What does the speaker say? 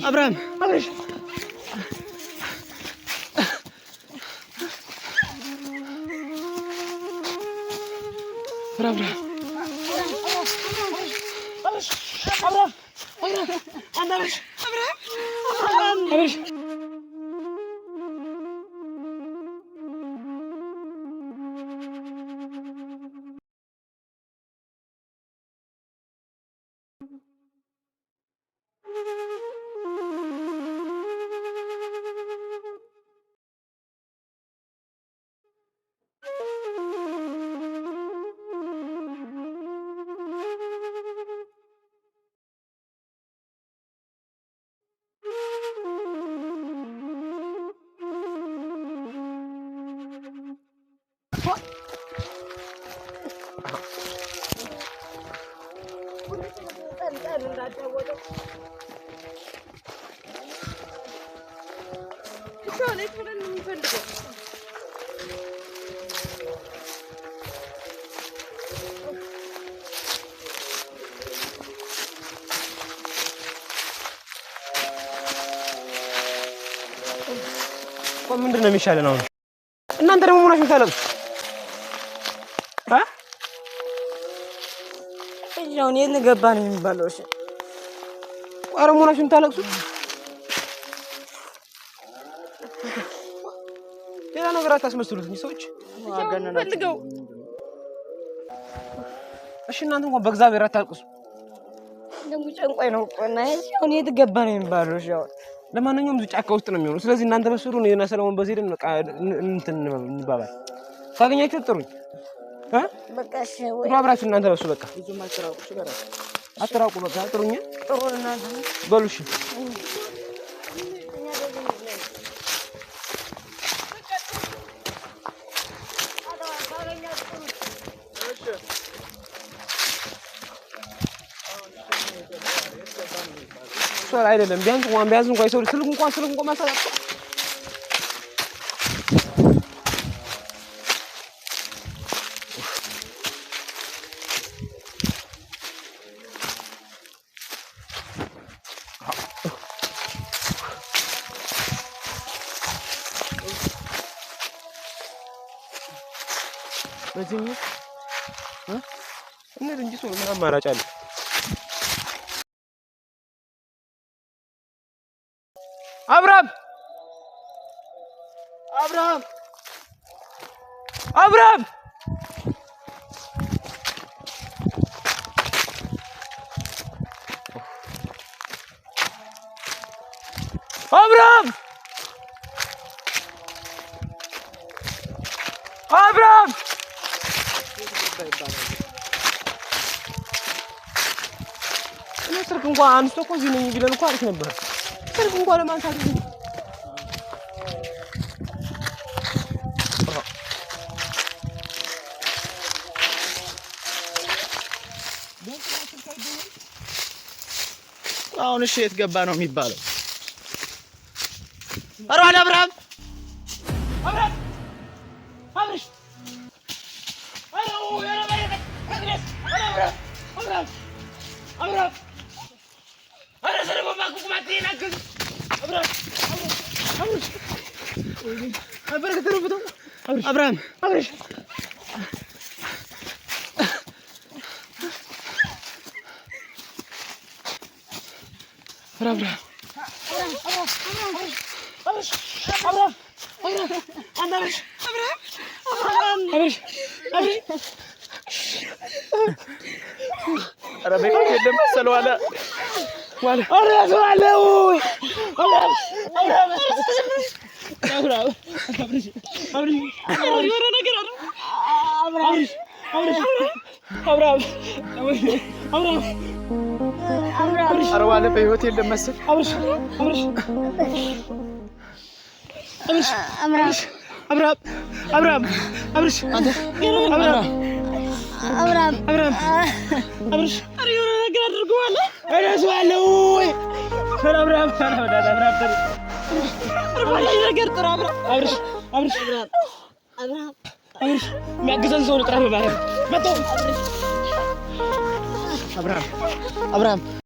Abraham, Abraham. ምንድነው የሚሻለው ነው? እናንተ ደግሞ ሆናችሁ ታለቅሱ እኛውን የት ገባ ነው የሚባለው? እሺ ኧረ ሆናችሁ ታለቅሱ። ሌላ ነገር አታስመስሉት ሰዎች ፈልገው። እሺ እናንተ እንኳን በእግዚአብሔር አታልቅሱ። ደግሞ ጨንቆኝ ነው እኮ እና እኛውን የት ገባ ነው የሚባለው? እሺ ለማንኛውም ብዙ ጫካ ውስጥ ነው የሚሆነው። ስለዚህ እናንተ በስሩ ነው እና ሰለሞን በዚህን በቃ እንትን እንባባል። ካገኛችሁ ጥሩኝ በቃ እሺ ወይ አብራችሁ እናንተ በሱ በቃ ብዙ ማስተራቁ ይችላል። አስተራቁ በቃ ጥሩኝ ጥሩና በሉሽ። ሶሪ አይደለም ቢያንስ እንኳን ሰው ስልክ እንኳን ማሳላጥ በዚህኛው እነ እንጂ ሰው ምን አማራጭ አለ? አብራም አብራም አብራም አብራም አብራም እኔ ስልክ እንኳን አንስቶ እኮ እዚህ ነኝ ቢለን እንኳን አሪፍ ነበር። ስልክ እንኳን ለማንሳት አሁን እሺ የት ገባ ነው የሚባለው? አራዳ አብራም አብራም አብርሽ አራው ያረባይ አግሬስ አብራም አብራም አብራም አረ ሰለሞን ማኩኩማት ይናገዝ አብራም አብርሽ አበረከተ ነው አብራም አብርሽ አብራም አብርሃም ኧረ ዋለ በህይወት የለም መሰል አብርሃም አንተ አብርሃም ኧረ የሆነ ነገር አድርገዋል እረሳዋለሁ ወይ አብርሃም ነገር ጥራ አብርሃም የሚያግዘን ሰው ጥራ በማለት መጣሁ አብርሃም